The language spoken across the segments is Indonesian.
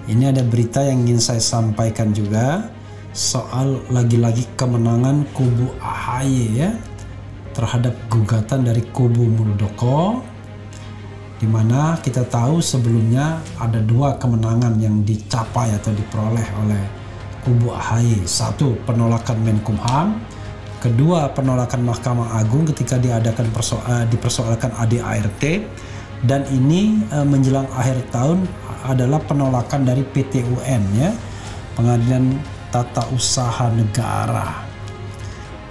Ini ada berita yang ingin saya sampaikan juga soal lagi-lagi kemenangan kubu AHY ya terhadap gugatan dari kubu Muldoko, di mana kita tahu sebelumnya ada dua kemenangan yang dicapai atau diperoleh oleh kubu AHY. Satu, penolakan Menkumham. Kedua, penolakan Mahkamah Agung ketika dipersoalkan ADART. Dan ini menjelang akhir tahun adalah penolakan dari PT-UN ya, Pengadilan Tata Usaha Negara.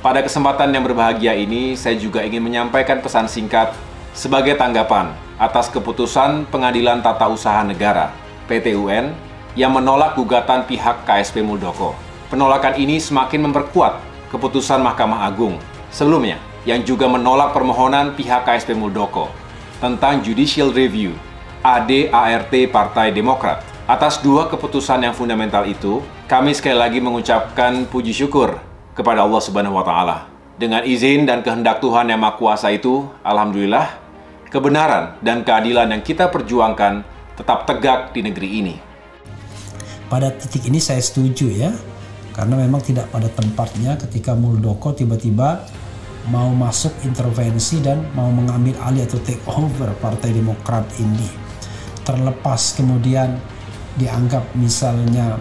Pada kesempatan yang berbahagia ini, saya juga ingin menyampaikan pesan singkat sebagai tanggapan atas keputusan Pengadilan Tata Usaha Negara (PT-UN) yang menolak gugatan pihak KSP Muldoko. Penolakan ini semakin memperkuat keputusan Mahkamah Agung sebelumnya yang juga menolak permohonan pihak KSP Muldoko tentang Judicial Review ADART Partai Demokrat. Atas dua keputusan yang fundamental itu, kami sekali lagi mengucapkan puji syukur kepada Allah Subhanahu wa Ta'ala. Dengan izin dan kehendak Tuhan yang Maha Kuasa itu, alhamdulillah, kebenaran dan keadilan yang kita perjuangkan tetap tegak di negeri ini. Pada titik ini saya setuju ya, karena memang tidak pada tempatnya ketika Muldoko tiba-tiba mau masuk intervensi dan mau mengambil alih atau take over Partai Demokrat ini. Terlepas kemudian dianggap misalnya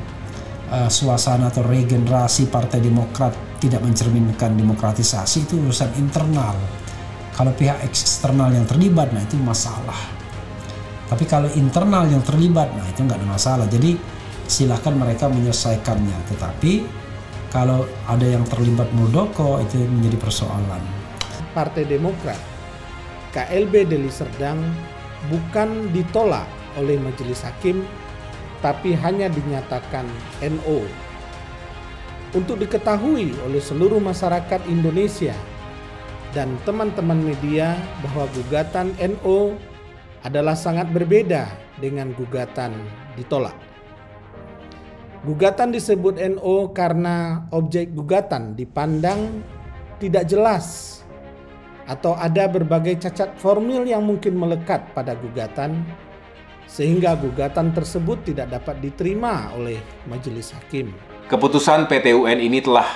suasana atau regenerasi Partai Demokrat tidak mencerminkan demokratisasi, itu urusan internal. Kalau pihak eksternal yang terlibat, nah itu masalah. Tapi kalau internal yang terlibat, nah itu nggak ada masalah. Jadi silahkan mereka menyelesaikannya. Tetapi kalau ada yang terlibat Muldoko, itu menjadi persoalan. Partai Demokrat, KLB Deli Serdang bukan ditolak oleh Majelis Hakim, tapi hanya dinyatakan NO. Untuk diketahui oleh seluruh masyarakat Indonesia dan teman-teman media bahwa gugatan NO adalah sangat berbeda dengan gugatan ditolak. Gugatan disebut NO karena objek gugatan dipandang tidak jelas atau ada berbagai cacat formil yang mungkin melekat pada gugatan, sehingga gugatan tersebut tidak dapat diterima oleh Majelis Hakim. Keputusan PT-UN ini telah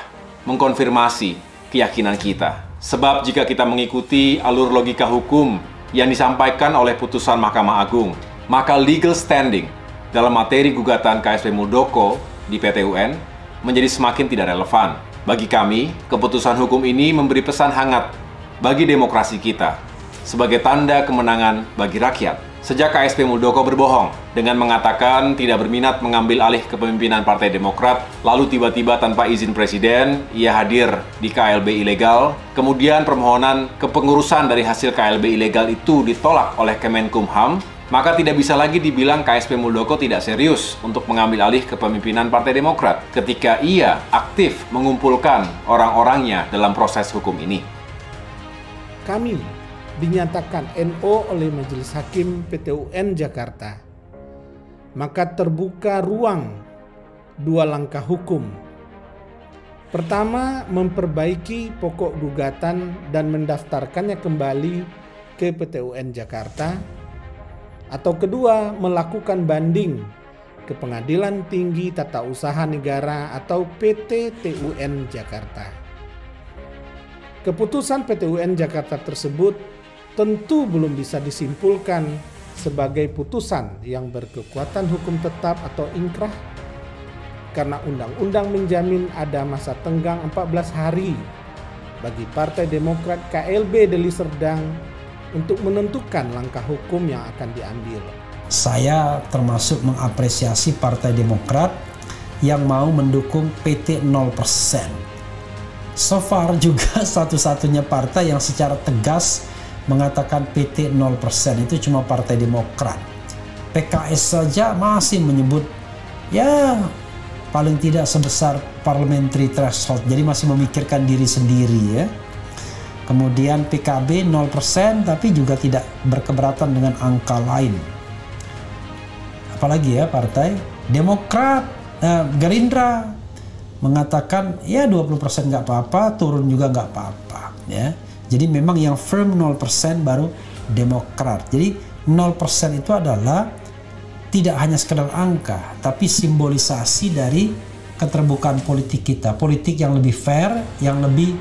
mengkonfirmasi keyakinan kita. Sebab jika kita mengikuti alur logika hukum yang disampaikan oleh putusan Mahkamah Agung, maka legal standing dalam materi gugatan KSP Muldoko di PT-UN menjadi semakin tidak relevan. Bagi kami, keputusan hukum ini memberi pesan hangat bagi demokrasi kita sebagai tanda kemenangan bagi rakyat. Sejak KSP Muldoko berbohong dengan mengatakan tidak berminat mengambil alih kepemimpinan Partai Demokrat, lalu tiba-tiba tanpa izin presiden, ia hadir di KLB ilegal, kemudian permohonan kepengurusan dari hasil KLB ilegal itu ditolak oleh Kemenkumham, maka tidak bisa lagi dibilang KSP Muldoko tidak serius untuk mengambil alih kepemimpinan Partai Demokrat ketika ia aktif mengumpulkan orang-orangnya dalam proses hukum ini. Kami dinyatakan NO oleh Majelis Hakim PT-UN Jakarta, maka terbuka ruang dua langkah hukum. Pertama, memperbaiki pokok gugatan dan mendaftarkannya kembali ke PT-UN Jakarta, atau kedua, melakukan banding ke Pengadilan Tinggi Tata Usaha Negara atau PT-TUN Jakarta. Keputusan PT-UN Jakarta tersebut tentu belum bisa disimpulkan sebagai putusan yang berkekuatan hukum tetap atau inkrah, karena undang-undang menjamin ada masa tenggang 14 hari bagi Partai Demokrat KLB Deli Serdang untuk menentukan langkah hukum yang akan diambil. Saya termasuk mengapresiasi Partai Demokrat yang mau mendukung PT 0%. So far juga satu-satunya partai yang secara tegas mengatakan PT 0% itu cuma Partai Demokrat. PKS saja masih menyebut ya paling tidak sebesar parliamentary threshold, jadi masih memikirkan diri sendiri ya. Kemudian PKB 0% tapi juga tidak berkeberatan dengan angka lain. Apalagi ya Partai Demokrat, Gerindra mengatakan ya 20% nggak apa-apa, turun juga nggak apa-apa ya. Jadi memang yang firm 0% baru Demokrat. Jadi 0% itu adalah tidak hanya sekedar angka, tapi simbolisasi dari keterbukaan politik kita, politik yang lebih fair, yang lebih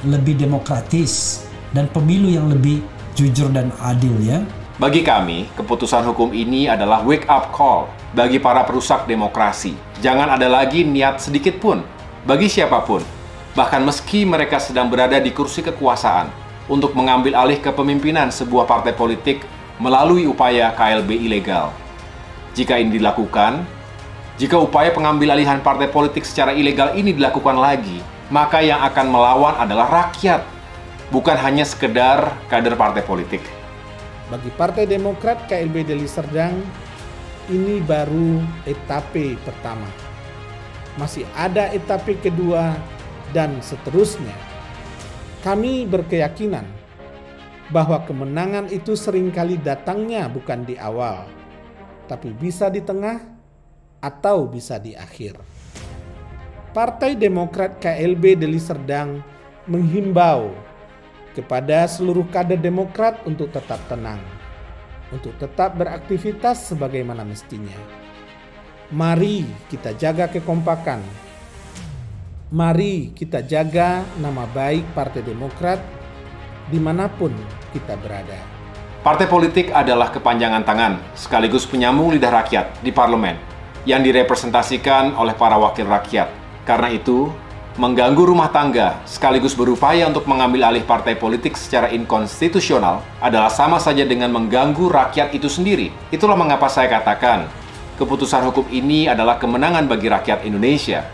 lebih demokratis, dan pemilu yang lebih jujur dan adil ya. Bagi kami, keputusan hukum ini adalah wake up call bagi para perusak demokrasi. Jangan ada lagi niat sedikit pun bagi siapapun, bahkan meski mereka sedang berada di kursi kekuasaan, untuk mengambil alih kepemimpinan sebuah partai politik melalui upaya KLB ilegal. Jika ini dilakukan, jika upaya pengambil alihan partai politik secara ilegal ini dilakukan lagi, maka yang akan melawan adalah rakyat, bukan hanya sekedar kader partai politik. Bagi Partai Demokrat, KLB Deli Serdang ini baru etape pertama. Masih ada etape kedua dan seterusnya. Kami berkeyakinan bahwa kemenangan itu seringkali datangnya bukan di awal, tapi bisa di tengah atau bisa di akhir. Partai Demokrat KLB Deli Serdang menghimbau kepada seluruh kader Demokrat untuk tetap tenang, untuk tetap beraktivitas sebagaimana mestinya. Mari kita jaga kekompakan. Mari kita jaga nama baik Partai Demokrat dimanapun kita berada. Partai politik adalah kepanjangan tangan sekaligus penyambung lidah rakyat di parlemen yang direpresentasikan oleh para wakil rakyat. Karena itu, mengganggu rumah tangga sekaligus berupaya untuk mengambil alih partai politik secara inkonstitusional adalah sama saja dengan mengganggu rakyat itu sendiri. Itulah mengapa saya katakan, keputusan hukum ini adalah kemenangan bagi rakyat Indonesia.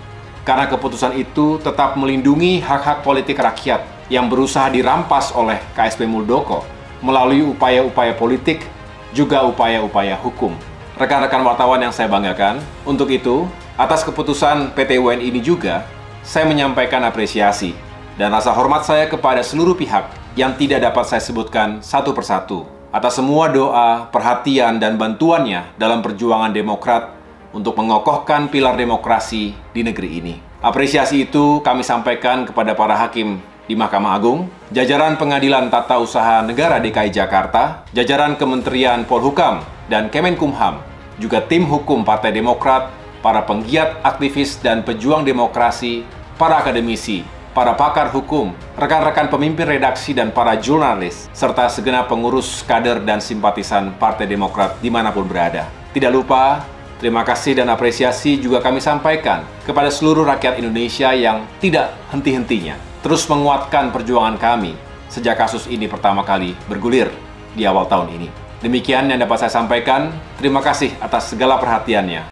Karena keputusan itu tetap melindungi hak-hak politik rakyat yang berusaha dirampas oleh KSP Muldoko melalui upaya-upaya politik, juga upaya-upaya hukum. Rekan-rekan wartawan yang saya banggakan, untuk itu, atas keputusan PT UN ini juga, saya menyampaikan apresiasi dan rasa hormat saya kepada seluruh pihak yang tidak dapat saya sebutkan satu persatu atas semua doa, perhatian, dan bantuannya dalam perjuangan Demokrat untuk mengokohkan pilar demokrasi di negeri ini. Apresiasi itu kami sampaikan kepada para hakim di Mahkamah Agung, jajaran Pengadilan Tata Usaha Negara DKI Jakarta, jajaran Kementerian Polhukam dan Kemenkumham, juga tim hukum Partai Demokrat, para penggiat, aktivis, dan pejuang demokrasi, para akademisi, para pakar hukum, rekan-rekan pemimpin redaksi, dan para jurnalis, serta segenap pengurus, kader, dan simpatisan Partai Demokrat dimanapun berada. Tidak lupa, terima kasih dan apresiasi juga kami sampaikan kepada seluruh rakyat Indonesia yang tidak henti-hentinya terus menguatkan perjuangan kami sejak kasus ini pertama kali bergulir di awal tahun ini. Demikian yang dapat saya sampaikan. Terima kasih atas segala perhatiannya.